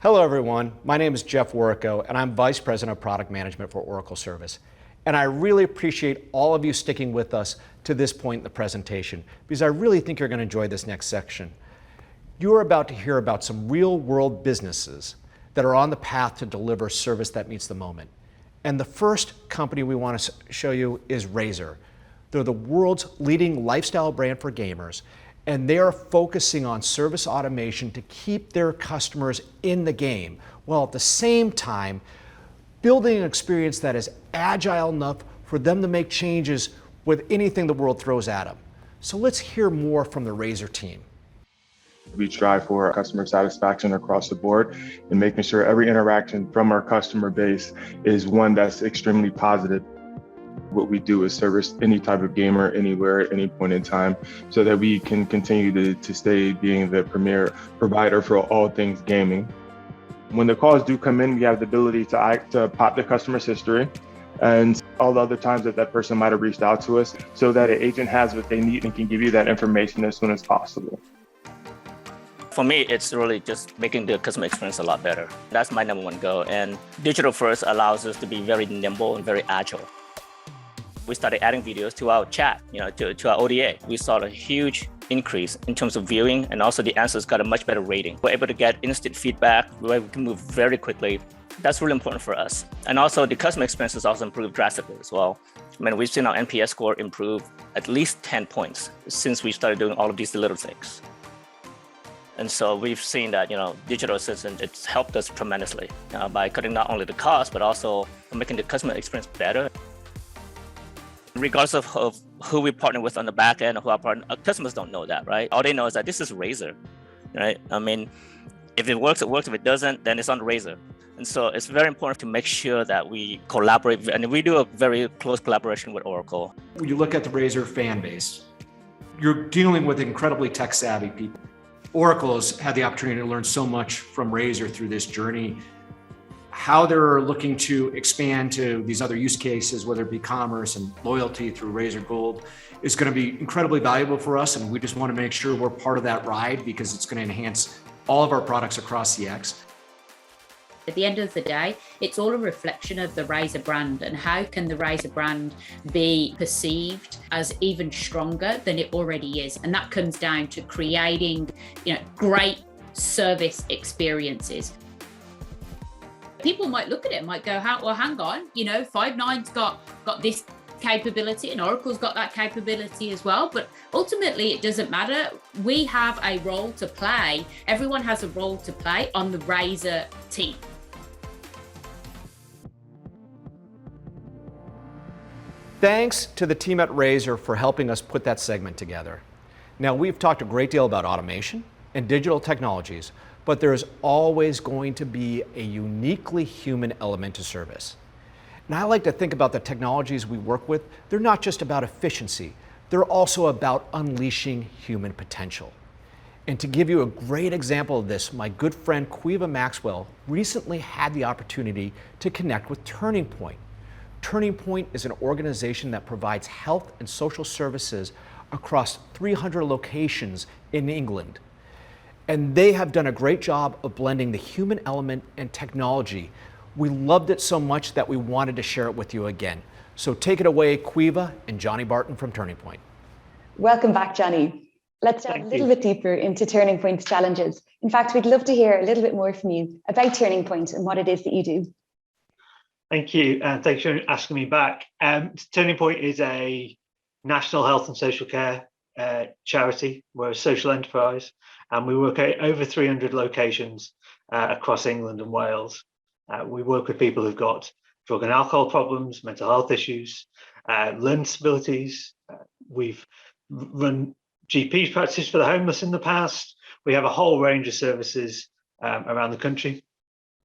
Hello everyone, my name is Jeff Warrico and I'm Vice President of Product Management for Oracle Service. And I really appreciate all of you sticking with us to this point in the presentation because I really think you're going to enjoy this next section. You're about to hear about some real world businesses that are on the path to deliver service that meets the moment. And the first company we want to show you is Razer. They're the world's leading lifestyle brand for gamers, and they are focusing on service automation to keep their customers in the game, while at the same time building an experience that is agile enough for them to make changes with anything the world throws at them. So let's hear more from the Razer team. We strive for customer satisfaction across the board and making sure every interaction from our customer base is one that's extremely positive. What we do is service any type of gamer anywhere at any point in time so that we can continue to stay being the premier provider for all things gaming. When the calls do come in, we have the ability to pop the customer's history and all the other times that person might have reached out to us so that an agent has what they need and can give you that information as soon as possible. For me, it's really just making the customer experience a lot better. That's my number one goal. And digital first allows us to be very nimble and very agile. We started adding videos to our chat, to our ODA. We saw a huge increase in terms of viewing, and also the answers got a much better rating. We're able to get instant feedback, where we can move very quickly. That's really important for us. And also the customer experience has also improved drastically as well. I mean, we've seen our NPS score improve at least 10 points since we started doing all of these little things. And so we've seen that, digital assistant, it's helped us tremendously by cutting not only the cost, but also making the customer experience better. Regardless of who we partner with on the back end or who our customers don't know that, right? All they know is that this is Razer, right? I mean, if it works, it works. If it doesn't, then it's on Razer. And so it's very important to make sure that we collaborate, and we do a very close collaboration with Oracle. When you look at the Razer fan base, you're dealing with incredibly tech-savvy people. Oracle's had the opportunity to learn so much from Razer through this journey. How they're looking to expand to these other use cases, whether it be commerce and loyalty through Razer Gold, is going to be incredibly valuable for us. And we just want to make sure we're part of that ride because it's going to enhance all of our products across CX. At the end of the day, it's all a reflection of the Razer brand and how can the Razer brand be perceived as even stronger than it already is. And that comes down to creating, great service experiences. People might look at it and might go, well, hang on, Five9's got this capability and Oracle's got that capability as well. But ultimately, it doesn't matter. We have a role to play. Everyone has a role to play on the Razer team. Thanks to the team at Razer for helping us put that segment together. Now, we've talked a great deal about automation and digital technologies, but there's always going to be a uniquely human element to service. And I like to think about the technologies we work with, they're not just about efficiency, they're also about unleashing human potential. And to give you a great example of this, my good friend Caoimhe Maxwell recently had the opportunity to connect with Turning Point. Turning Point is an organization that provides health and social services across 300 locations in England. And they have done a great job of blending the human element and technology. We loved it so much that we wanted to share it with you again. So take it away, Caoimhe and Johnny Barton from Turning Point. Welcome back, Johnny. Let's dive a little bit deeper into Turning Point's challenges. In fact, we'd love to hear a little bit more from you about Turning Point and what it is that you do. Thank you, and thanks for asking me back. Turning Point is a national health and social care charity. We're a social enterprise, and we work at over 300 locations across England and Wales. We work with people who've got drug and alcohol problems, mental health issues, learning disabilities. We've run GP practices for the homeless in the past. We have a whole range of services around the country.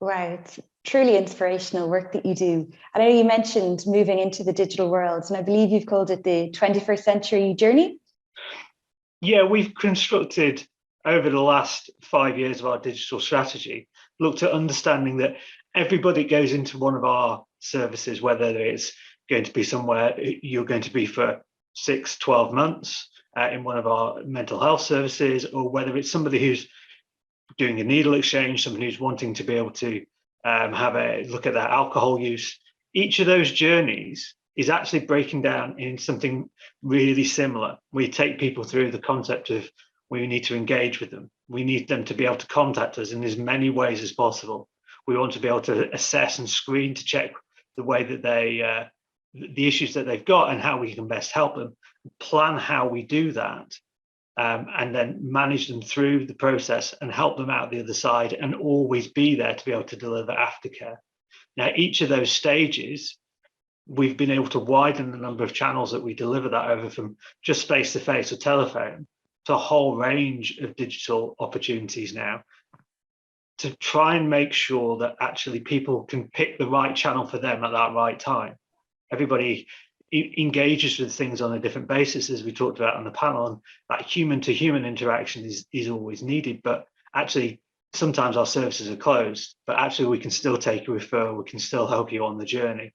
Right. Truly inspirational work that you do. I know you mentioned moving into the digital world, and I believe you've called it the 21st century journey. Yeah, we've constructed over the last 5 years of our digital strategy, looked at understanding that everybody goes into one of our services, whether it's going to be somewhere you're going to be for 6, 12 months in one of our mental health services, or whether it's somebody who's doing a needle exchange, someone who's wanting to be able to have a look at their alcohol use. Each of those journeys is actually breaking down in something really similar. We take people through the concept of we need to engage with them. We need them to be able to contact us in as many ways as possible. We want to be able to assess and screen to check the way that the issues that they've got and how we can best help them, plan how we do that, and then manage them through the process and help them out the other side, and always be there to be able to deliver aftercare. Now, each of those stages, we've been able to widen the number of channels that we deliver that over, from just face-to-face or telephone to a whole range of digital opportunities now, to try and make sure that actually people can pick the right channel for them at that right time. Everybody engages with things on a different basis, as we talked about on the panel, and that human-to-human interaction is always needed. But actually, sometimes our services are closed, but actually we can still take a referral, we can still help you on the journey.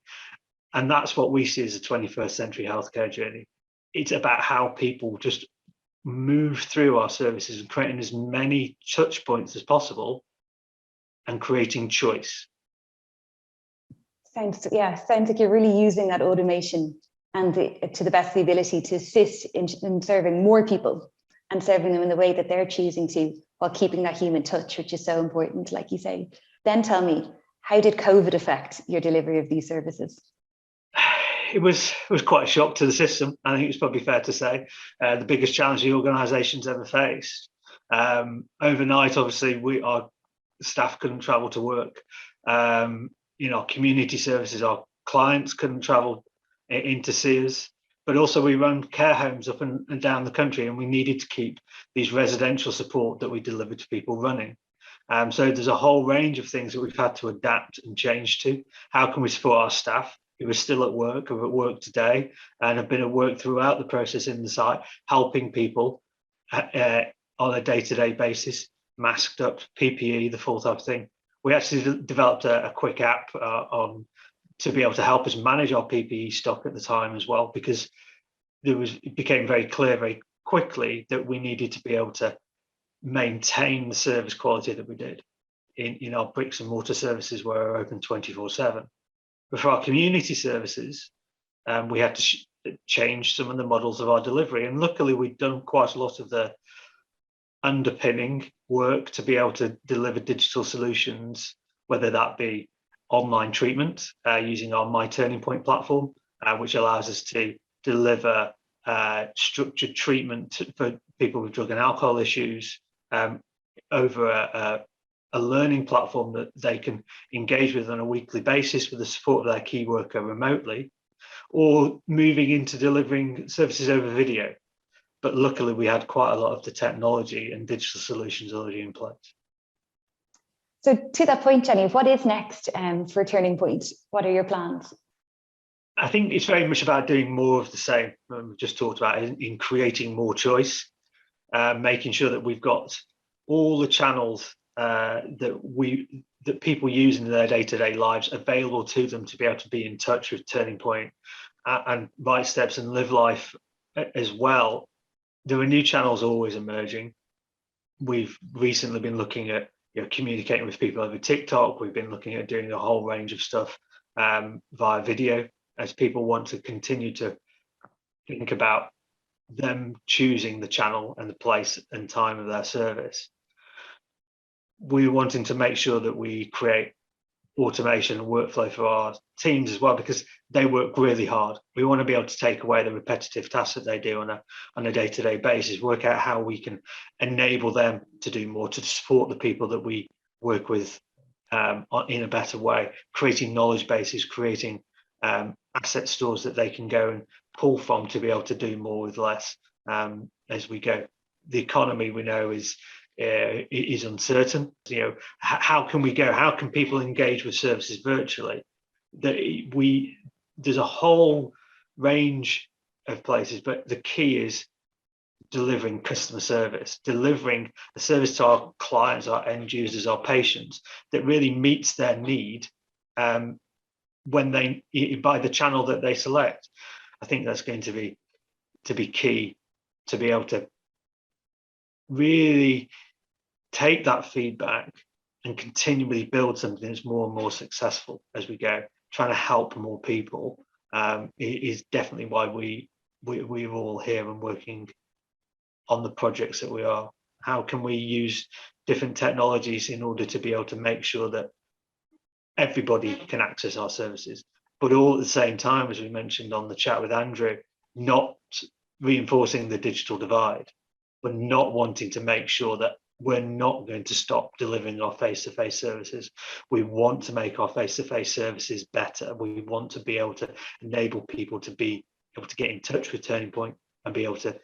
And that's what we see as a 21st century healthcare journey. It's about how people just move through our services and creating as many touch points as possible and creating choice. Sounds like you're really using that automation and to the best of the ability to assist in serving more people and serving them in the way that they're choosing to, while keeping that human touch, which is so important, like you say. Then tell me, how did COVID affect your delivery of these services? It was quite a shock to the system. I think it's probably fair to say the biggest challenge the organisation's ever faced. Overnight, obviously, our staff couldn't travel to work. Our community services, our clients couldn't travel in to see us. But also, we run care homes up and down the country, and we needed to keep these residential support that we deliver to people running. So there's a whole range of things that we've had to adapt and change to. How can we support our staff who are still at work, or at work today, and have been at work throughout the process in the site, helping people on a day-to-day basis, masked up, PPE, the full type of thing. We actually developed a quick app to be able to help us manage our PPE stock at the time as well, because it became very clear very quickly that we needed to be able to maintain the service quality that we did in our bricks and mortar services, where we're open 24/7. But for our community services, we had to change some of the models of our delivery. And luckily, we'd done quite a lot of the underpinning work to be able to deliver digital solutions, whether that be online treatment using our My Turning Point platform, which allows us to deliver structured treatment for people with drug and alcohol issues over a learning platform that they can engage with on a weekly basis with the support of their key worker remotely, or moving into delivering services over video. But luckily, we had quite a lot of the technology and digital solutions already in place. So to that point, Jenny, what is next for Turning Point? What are your plans? I think it's very much about doing more of the same. We just talked about in creating more choice, making sure that we've got all the channels that people use in their day-to-day lives available to them to be able to be in touch with Turning Point and Right Steps and Live Life as well. There are new channels always emerging. We've recently been looking at communicating with people over TikTok. We've been looking at doing a whole range of stuff via video, as people want to continue to think about them choosing the channel and the place and time of their service. We're wanting to make sure that we create automation and workflow for our teams as well, because they work really hard. We want to be able to take away the repetitive tasks that they do on a day-to-day basis, work out how we can enable them to do more, to support the people that we work with in a better way, creating knowledge bases, creating asset stores that they can go and pull from to be able to do more with less as we go. The economy, we know, is uncertain. How can we go? How can people engage with services virtually? There's a whole range of places, but the key is delivering customer service, delivering a service to our clients, our end users, our patients that really meets their need when they by the channel that they select. I think that's going to be key to be able to really take that feedback and continually build something that's more and more successful as we go, trying to help more people, is definitely why we're all here and working on the projects that we are. How can we use different technologies in order to be able to make sure that everybody can access our services, but all at the same time, as we mentioned on the chat with Andrew, not reinforcing the digital divide, but not wanting to make sure that we're not going to stop delivering our face-to-face services. We want to make our face-to-face services better. We want to be able to enable people to be able to get in touch with Turning Point and be able to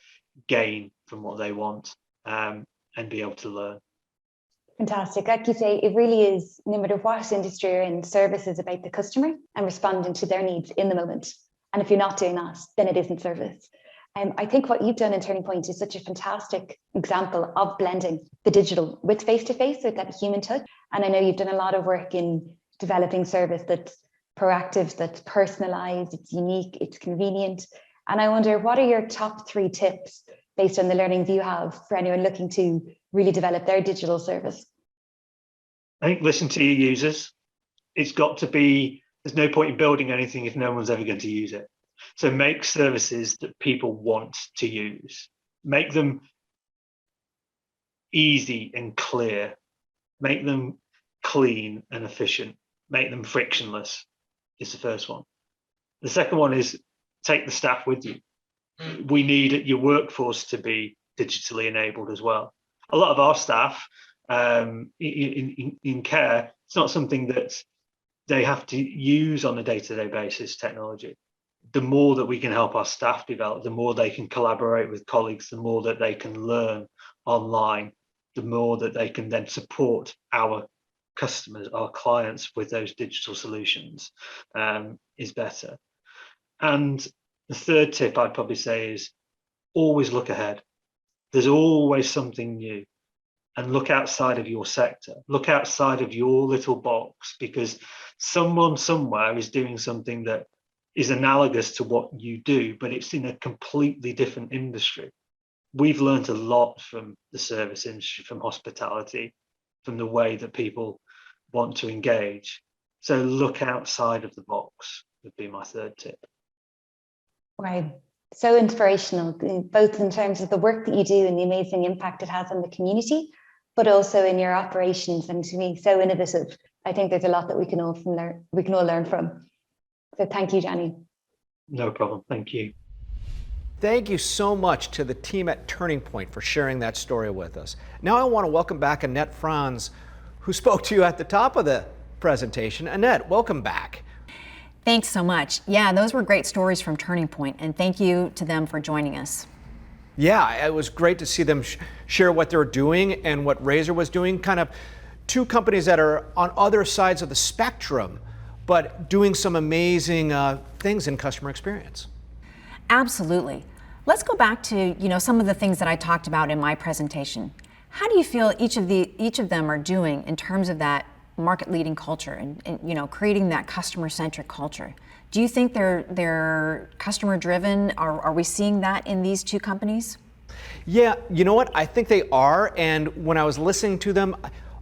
gain from what they want, and be able to learn. Fantastic. Like you say, it really is, no matter what industry you're in, service is about the customer and responding to their needs in the moment. And if you're not doing that, then it isn't service. I think what you've done in Turning Point is such a fantastic example of blending the digital with face-to-face, with that human touch. And I know you've done a lot of work in developing service that's proactive, that's personalized, it's unique, it's convenient. And I wonder, what are your top 3 tips based on the learnings you have for anyone looking to really develop their digital service? I think listen to your users. It's got to be, there's no point in building anything if no one's ever going to use it. So make services that people want to use. Make them easy and clear. Make them clean and efficient. Make them frictionless is the first one. The second one is take the staff with you. We need your workforce to be digitally enabled as well. A lot of our staff in care, it's not something that they have to use on a day-to-day basis, technology. The more that we can help our staff develop, the more they can collaborate with colleagues, the more that they can learn online, the more that they can then support our customers, our clients with those digital solutions, is better. And the third tip I'd probably say is always look ahead. There's always something new, and look outside of your sector, look outside of your little box, because someone somewhere is doing something that is analogous to what you do, but it's in a completely different industry. We've learned a lot from the service industry, from hospitality, from the way that people want to engage. So look outside of the box would be my third tip. Right. So inspirational, both in terms of the work that you do and the amazing impact it has on the community, but also in your operations, and to me, so innovative. I think there's a lot that we can all learn from. So thank you, Johnny. No problem. Thank you. Thank you so much to the team at Turning Point for sharing that story with us. Now I want to welcome back Annette Franz, who spoke to you at the top of the presentation. Annette, welcome back. Thanks so much. Yeah, those were great stories from Turning Point, and thank you to them for joining us. Yeah, it was great to see them share what they're doing and what Razor was doing, kind of two companies that are on other sides of the spectrum, but doing some amazing things in customer experience. Absolutely. Let's go back to some of the things that I talked about in my presentation. How do you feel each of them are doing in terms of that market-leading culture and creating that customer-centric culture? Do you think they're customer-driven? Are we seeing that in these two companies? Yeah, you know what? I think they are. And when I was listening to them,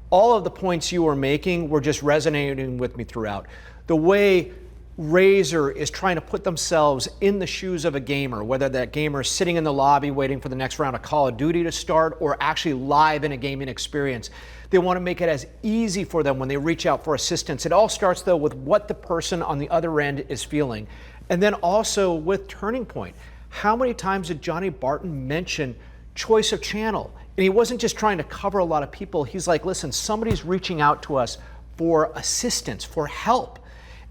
all of the points you were making were just resonating with me throughout. The way Razor is trying to put themselves in the shoes of a gamer, whether that gamer is sitting in the lobby waiting for the next round of Call of Duty to start or actually live in a gaming experience. They want to make it as easy for them when they reach out for assistance. It all starts though with what the person on the other end is feeling. And then also with Turning Point, how many times did Johnny Barton mention choice of channel? And he wasn't just trying to cover a lot of people. He's like, listen, somebody's reaching out to us for assistance, for help.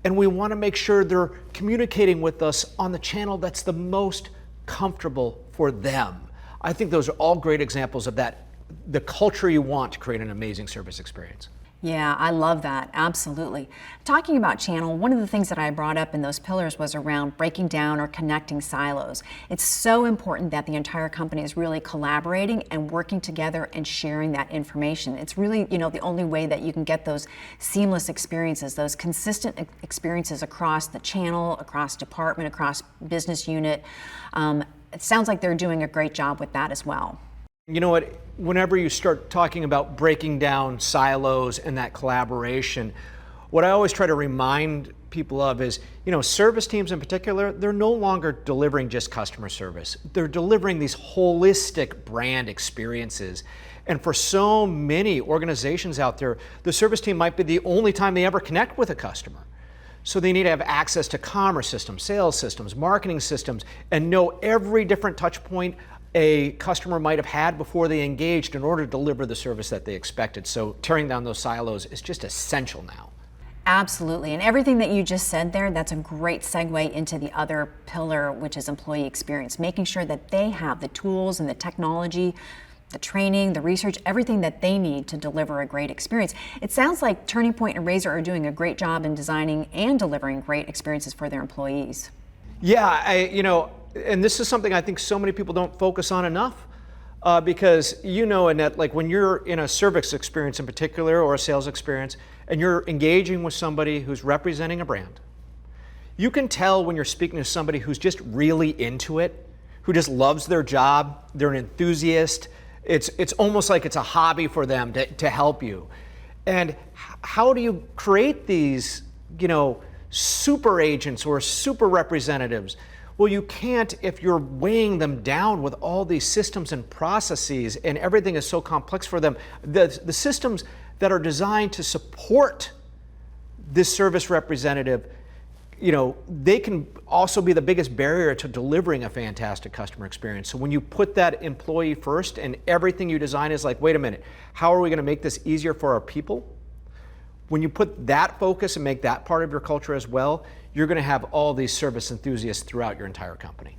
And we want to make sure they're communicating with us on the channel that's the most comfortable for them. I think those are all great examples of that, the culture you want to create an amazing service experience. Yeah, I love that. Absolutely. Talking about channel, one of the things that I brought up in those pillars was around breaking down or connecting silos. It's so important that the entire company is really collaborating and working together and sharing that information. It's really, the only way that you can get those seamless experiences, those consistent experiences across the channel, across department, across business unit. It sounds like they're doing a great job with that as well. You know what? Whenever you start talking about breaking down silos and that collaboration, what I always try to remind people of is, service teams in particular, they're no longer delivering just customer service. They're delivering these holistic brand experiences. And for so many organizations out there, the service team might be the only time they ever connect with a customer. So they need to have access to commerce systems, sales systems, marketing systems, and know every different touch point a customer might have had before they engaged in order to deliver the service that they expected. So tearing down those silos is just essential now. Absolutely. And everything that you just said there, that's a great segue into the other pillar, which is employee experience, making sure that they have the tools and the technology, the training, the research, everything that they need to deliver a great experience. It sounds like Turning Point and Razor are doing a great job in designing and delivering great experiences for their employees. Yeah, and this is something I think so many people don't focus on enough, because Annette, like when you're in a service experience in particular or a sales experience, and you're engaging with somebody who's representing a brand, you can tell when you're speaking to somebody who's just really into it, who just loves their job, they're an enthusiast. It's almost like it's a hobby for them to help you. And how do you create these, super agents or super representatives? Well, you can't if you're weighing them down with all these systems and processes, and everything is so complex for them. The systems that are designed to support this service representative, they can also be the biggest barrier to delivering a fantastic customer experience. So when you put that employee first and everything you design is like, wait a minute, how are we going to make this easier for our people? When you put that focus and make that part of your culture as well, you're going to have all these service enthusiasts throughout your entire company.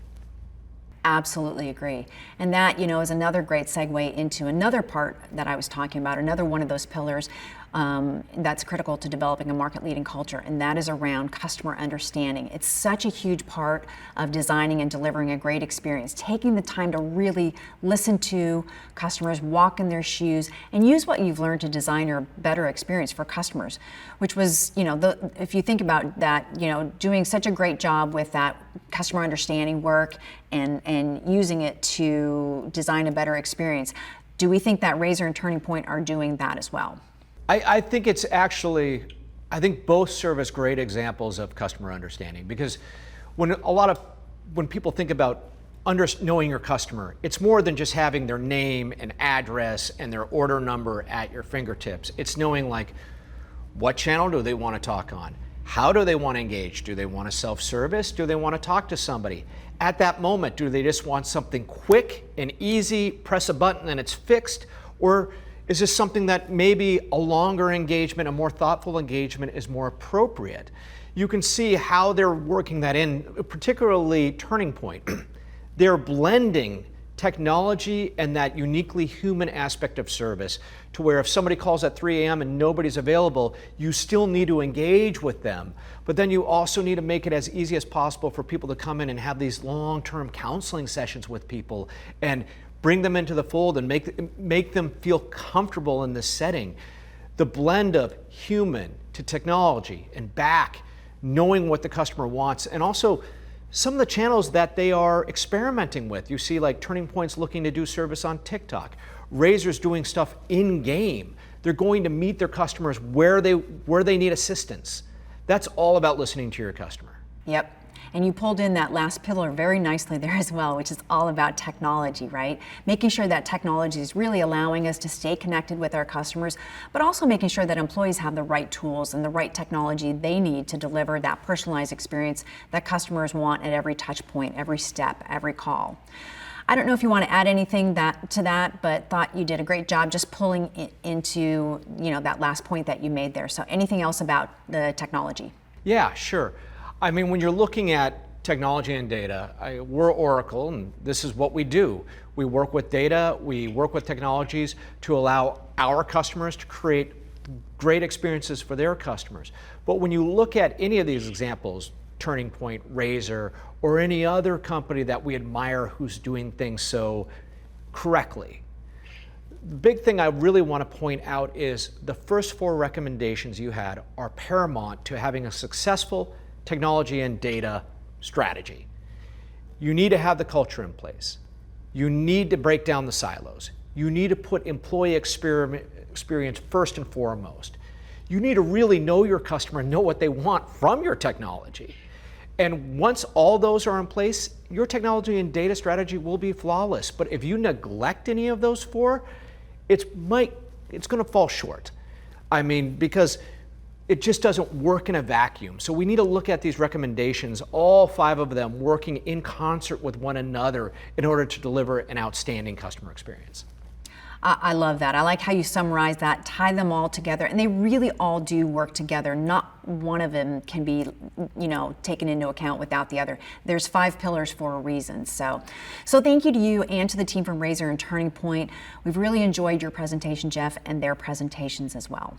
Absolutely agree. And that, is another great segue into another part that I was talking about, another one of those pillars that's critical to developing a market-leading culture, and that is around customer understanding. It's such a huge part of designing and delivering a great experience, taking the time to really listen to customers, walk in their shoes, and use what you've learned to design a better experience for customers, which was, if you think about that, doing such a great job with that customer understanding work and using it to design a better experience. Do we think that Razor and Turning Point are doing that as well? I think I think both serve as great examples of customer understanding, because when people think about knowing your customer, it's more than just having their name and address and their order number at your fingertips. It's knowing what channel do they want to talk on? How do they want to engage? Do they want to self-service? Do they want to talk to somebody? At that moment, do they just want something quick and easy, press a button and it's fixed? Or is this something that maybe a longer engagement, a more thoughtful engagement is more appropriate? You can see how they're working that in, particularly Turning Point. They're blending technology and that uniquely human aspect of service to where if somebody calls at 3 a.m. and nobody's available, you still need to engage with them. But then you also need to make it as easy as possible for people to come in and have these long-term counseling sessions with people and bring them into the fold and make them feel comfortable in this setting. The blend of human to technology and back, knowing what the customer wants, and also some of the channels that they are experimenting with. You see Turning Point's looking to do service on TikTok. Razor's doing stuff in game. They're going to meet their customers where they need assistance. That's all about listening to your customer. Yep. And you pulled in that last pillar very nicely there as well, which is all about technology, right? Making sure that technology is really allowing us to stay connected with our customers, but also making sure that employees have the right tools and the right technology they need to deliver that personalized experience that customers want at every touch point, every step, every call. I don't know if you want to add anything to that, but thought you did a great job just pulling it into that last point that you made there. So anything else about the technology? Yeah, sure. I mean, when you're looking at technology and data, we're Oracle, and this is what we do. We work with data, we work with technologies to allow our customers to create great experiences for their customers. But when you look at any of these examples, Turning Point, Razor, or any other company that we admire who's doing things so correctly, the big thing I really want to point out is the first 4 recommendations you had are paramount to having a successful technology and data strategy. You need to have the culture in place. You need to break down the silos. You need to put employee experience first and foremost. You need to really know your customer and know what they want from your technology. And once all those are in place, your technology and data strategy will be flawless. But if you neglect any of those four, it's going to fall short. I mean, because it just doesn't work in a vacuum. So we need to look at these recommendations, all 5 of them working in concert with one another in order to deliver an outstanding customer experience. I love that. I like how you summarize that, tie them all together, and they really all do work together. Not one of them can be, taken into account without the other. There's 5 pillars for a reason. So thank you to you and to the team from Razer and Turning Point. We've really enjoyed your presentation, Jeff, and their presentations as well.